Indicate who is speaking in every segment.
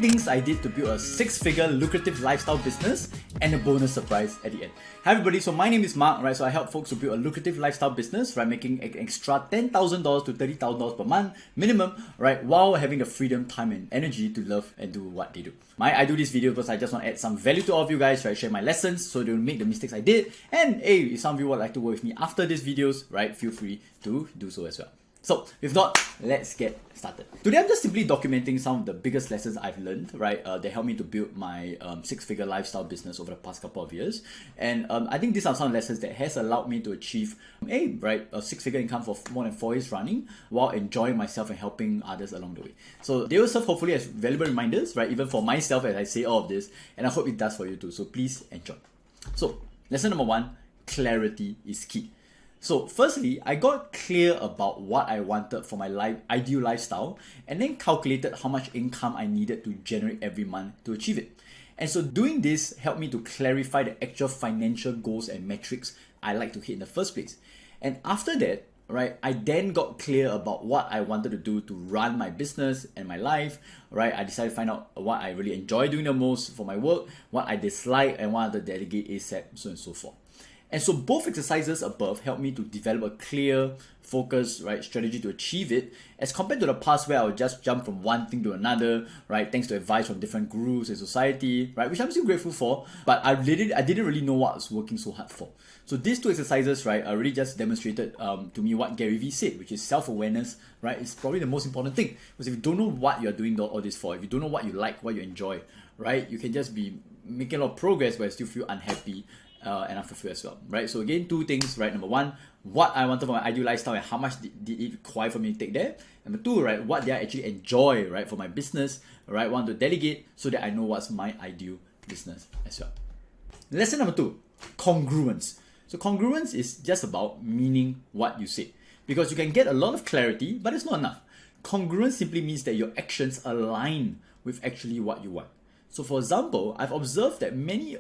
Speaker 1: things I did to build a 6-figure lucrative lifestyle business, and a bonus surprise at the end. Hi everybody, so my name is Mark, right? So I help folks to build a lucrative lifestyle business, right? Making an extra $10,000 to $30,000 per month minimum, right? While having the freedom, time and energy to love and do what they do. I do this video because I just want to add some value to all of you guys, right? Share my lessons so they don't make the mistakes I did. And hey, if some of you would like to work with me after these videos, right? Feel free to do so as well. So, if not, let's get started. Today, I'm just simply documenting some of the biggest lessons I've learned, right? That helped me to build my 6-figure lifestyle business over the past couple of years. And I think these are some lessons that has allowed me to achieve a 6-figure income for more than 4 years running while enjoying myself and helping others along the way. So, they will serve hopefully as valuable reminders, right? Even for myself as I say all of this. And I hope it does for you too. So, please enjoy. So, lesson number 1, clarity is key. So firstly, I got clear about what I wanted for my ideal lifestyle and then calculated how much income I needed to generate every month to achieve it. And so doing this helped me to clarify the actual financial goals and metrics I like to hit in the first place. And after that, right, I then got clear about what I wanted to do to run my business and my life, right? I decided to find out what I really enjoy doing the most for my work, what I dislike and what I delegate ASAP, so on and so forth. And so both exercises above helped me to develop a clear, focused, right, strategy to achieve it, as compared to the past where I would just jump from one thing to another, right, thanks to advice from different gurus in society, right, which I'm still grateful for, but I didn't really know what I was working so hard for. So these two exercises, right, really just demonstrated to me what Gary Vee said, which is self-awareness, right, is probably the most important thing. Because if you don't know what you're doing all this for, if you don't know what you like, what you enjoy, right, you can just be making a lot of progress but still feel unhappy and unfulfilled as well, right? So again, 2 things, right? Number 1, what I wanted for my ideal lifestyle and how much did it require for me to take there. Number 2, right, what did I actually enjoy, right, for my business, right? Want to delegate so that I know what's my ideal business as well. Lesson number 2, congruence. So congruence is just about meaning what you say, because you can get a lot of clarity, but it's not enough. Congruence simply means that your actions align with actually what you want. So for example, I've observed that many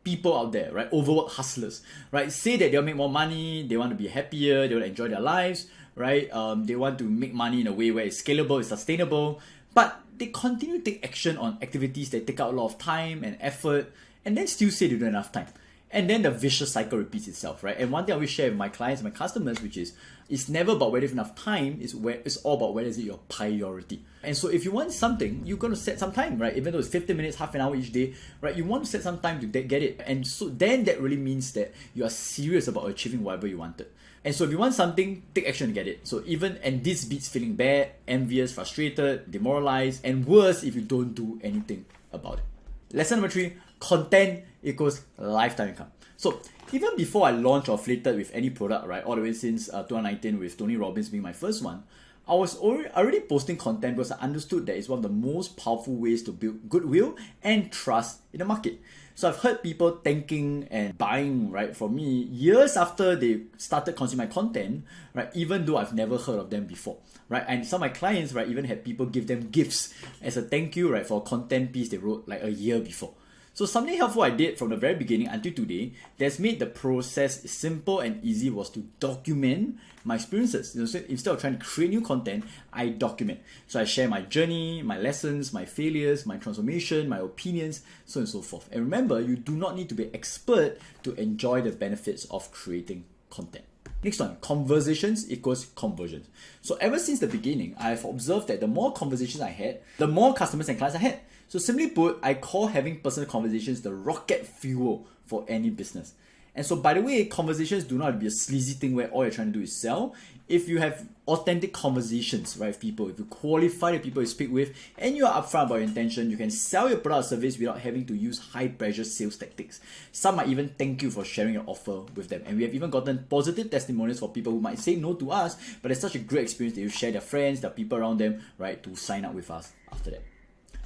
Speaker 1: people out there, right, overworked hustlers, right, say that they'll make more money, they want to be happier, they want to enjoy their lives, right, they want to make money in a way where it's scalable, it's sustainable, but they continue to take action on activities that take out a lot of time and effort, and then still say they don't have enough time. And then the vicious cycle repeats itself, right? And one thing I always share with my clients and my customers, which is, it's never about whether you have enough time, it's all about whether is it your priority. And so if you want something, you're going to set some time, right? Even though it's 15 minutes, half an hour each day, right? You want to set some time to get it. And so then that really means that you are serious about achieving whatever you wanted. And so if you want something, take action to get it. So and this beats feeling bad, envious, frustrated, demoralized, and worse if you don't do anything about it. Lesson number 3, content equals lifetime income. So even before I launched or flirted with any product, right, all the way since 2019 with Tony Robbins being my first one, I was already posting content because I understood that it's one of the most powerful ways to build goodwill and trust in the market. So I've heard people thanking and buying, right, from me years after they started consuming my content, right, even though I've never heard of them before, right? And some of my clients, right, even had people give them gifts as a thank you, right, for a content piece they wrote like a year before. So something helpful I did from the very beginning until today that's made the process simple and easy was to document my experiences. So instead of trying to create new content, I document. So I share my journey, my lessons, my failures, my transformation, my opinions, so on and so forth. And remember, you do not need to be an expert to enjoy the benefits of creating content. Next one, conversations equals conversions. So ever since the beginning, I've observed that the more conversations I had, the more customers and clients I had. So simply put, I call having personal conversations the rocket fuel for any business. And so by the way, conversations do not have to be a sleazy thing where all you're trying to do is sell. If you have authentic conversations, right, with people, if you qualify the people you speak with, and you are upfront about your intention, you can sell your product or service without having to use high pressure sales tactics. Some might even thank you for sharing your offer with them. And we have even gotten positive testimonials for people who might say no to us, but it's such a great experience that you share their friends, their people around them, right, to sign up with us after that.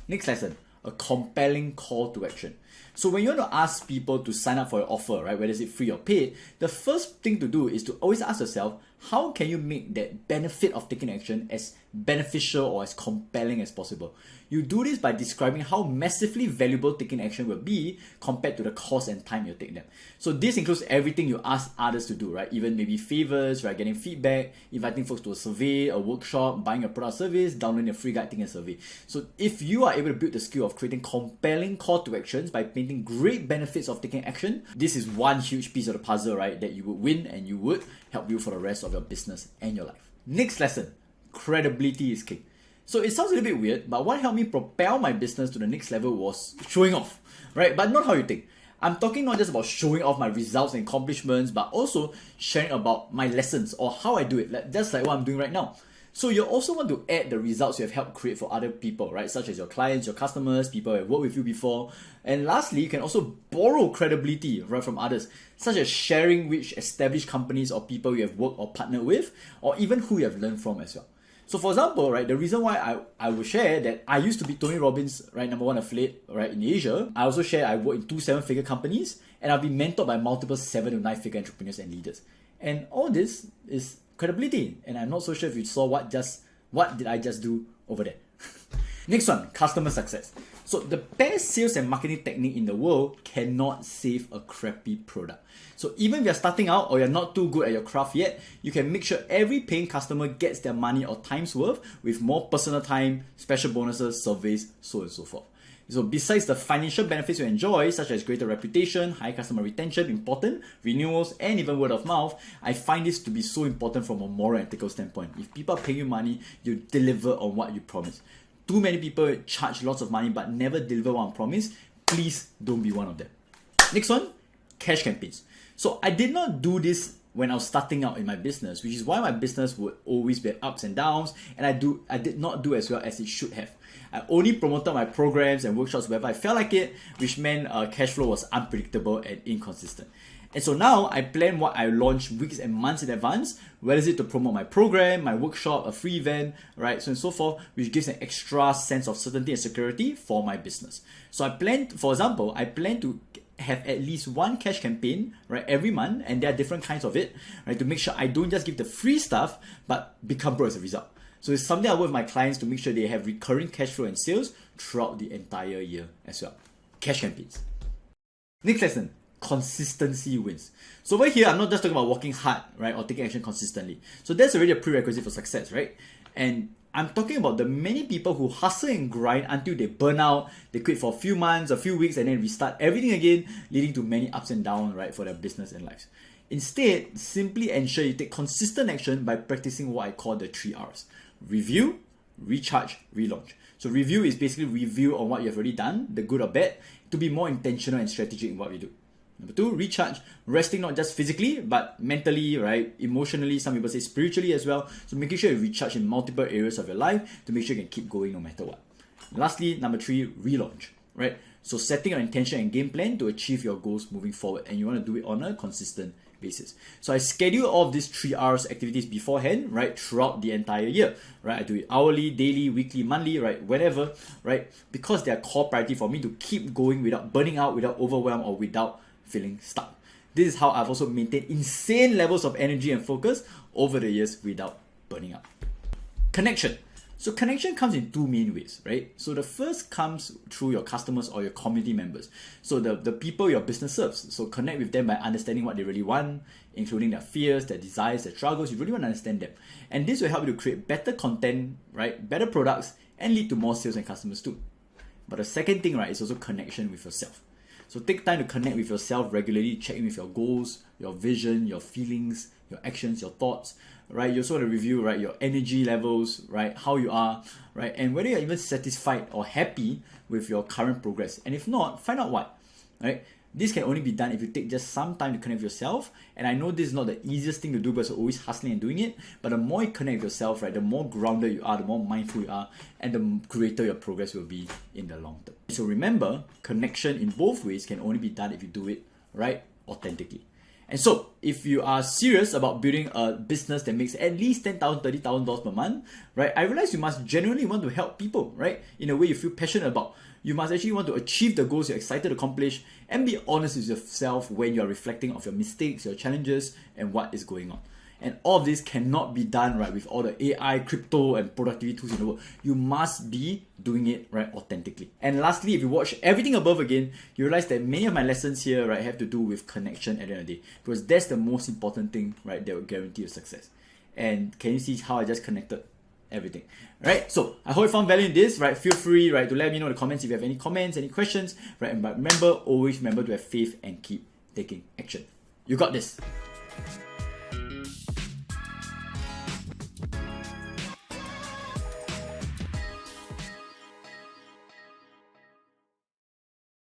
Speaker 1: Next lesson, a compelling call to action. So when you want to ask people to sign up for your offer, right, whether it's free or paid, the first thing to do is to always ask yourself, how can you make that benefit of taking action as beneficial or as compelling as possible? You do this by describing how massively valuable taking action will be compared to the cost and time you take them. So this includes everything you ask others to do, right? Even maybe favors, right? Getting feedback, inviting folks to a survey, a workshop, buying a product service, downloading a free guide, taking a survey. So if you are able to build the skill of creating compelling call to actions by painting great benefits of taking action, this is one huge piece of the puzzle, right? That you would win and you would help you for the rest of your business and your life. Next lesson, credibility is king. So it sounds a little bit weird, but what helped me propel my business to the next level was showing off, right? But not how you think. I'm talking not just about showing off my results and accomplishments, but also sharing about my lessons or how I do it, just like what I'm doing right now. So you also want to add the results you have helped create for other people, right? Such as your clients, your customers, people who have worked with you before. And lastly, you can also borrow credibility, right, from others, such as sharing which established companies or people you have worked or partnered with, or even who you have learned from as well. So for example, right, the reason why I will share that I used to be Tony Robbins, right, #1 affiliate, right, in Asia. I also share I work in 2 7-figure companies, and I've been mentored by multiple 7 to 9-figure entrepreneurs and leaders. And all this is credibility. And I'm not so sure if you saw what did I just do over there. Next one, customer success. So the best sales and marketing technique in the world cannot save a crappy product. So even if you're starting out or you're not too good at your craft yet, you can make sure every paying customer gets their money or time's worth with more personal time, special bonuses, surveys, so on and so forth. So besides the financial benefits you enjoy, such as greater reputation, high customer retention, important, renewals, and even word of mouth, I find this to be so important from a moral and ethical standpoint. If people are paying you money, you deliver on what you promise. Too many people charge lots of money but never deliver what I promise. Please don't be one of them. Next one, cash campaigns. So I did not do this when I was starting out in my business, which is why my business would always be ups and downs, and I did not do as well as it should have. I only promoted my programs and workshops wherever I felt like it, which meant cash flow was unpredictable and inconsistent. And so now I plan what I launch weeks and months in advance, whether it's to promote my program, my workshop, a free event, right, so and so forth, which gives an extra sense of certainty and security for my business. So I plan, for example, to have at least one cash campaign, right, every month, and there are different kinds of it, right, to make sure I don't just give the free stuff, but become broke as a result. So it's something I work with my clients to make sure they have recurring cash flow and sales throughout the entire year as well. Cash campaigns. Next lesson, consistency wins. So over here, I'm not just talking about working hard, right, or taking action consistently. So that's already a prerequisite for success, right? And I'm talking about the many people who hustle and grind until they burn out, they quit for a few months, a few weeks, and then restart everything again, leading to many ups and downs, right, for their business and lives. Instead, simply ensure you take consistent action by practicing what I call the 3 R's. Review, recharge, relaunch. So review is basically review on what you've already done, the good or bad, to be more intentional and strategic in what we do. Number 2, recharge, resting not just physically, but mentally, right, emotionally, some people say spiritually as well. So making sure you recharge in multiple areas of your life to make sure you can keep going no matter what. Lastly, number 3, relaunch, right? So setting an intention and game plan to achieve your goals moving forward, and you want to do it on a consistent basis. So I schedule all of these 3 R's activities beforehand, right, throughout the entire year, right? I do it hourly, daily, weekly, monthly, right, whenever, right? Because they are core priority for me to keep going without burning out, without overwhelm, or without feeling stuck. This is how I've also maintained insane levels of energy and focus over the years without burning out. Connection. So connection comes in 2 main ways, right? So the first comes through your customers or your community members. So the people your business serves. So connect with them by understanding what they really want, including their fears, their desires, their struggles. You really want to understand them. And this will help you to create better content, right? Better products, and lead to more sales and customers too. But the second thing, right, is also connection with yourself. So take time to connect with yourself regularly, check in with your goals, your vision, your feelings, your actions, your thoughts, right? You also want to review, right, your energy levels, right, how you are, right, and whether you're even satisfied or happy with your current progress. And if not, find out why, right? This can only be done if you take just some time to connect with yourself. And I know this is not the easiest thing to do because you're always hustling and doing it. But the more you connect with yourself, right, the more grounded you are, the more mindful you are, and the greater your progress will be in the long term. So remember, connection in both ways can only be done if you do it, right, authentically. And so, if you are serious about building a business that makes at least $10,000, $30,000 per month, right, I realize you must genuinely want to help people, right, in a way you feel passionate about. You must actually want to achieve the goals you're excited to accomplish, and be honest with yourself when you're reflecting on your mistakes, your challenges, and what is going on. And all of this cannot be done, right, with all the AI, crypto, and productivity tools in the world. You must be doing it, right, authentically. And lastly, if you watch everything above again, you realize that many of my lessons here, right, have to do with connection at the end of the day. Because that's the most important thing, right, that will guarantee your success. And can you see how I just connected everything? Right? So I hope you found value in this, right? Feel free, right, to let me know in the comments if you have any comments, any questions, right? But remember, always remember to have faith and keep taking action. You got this.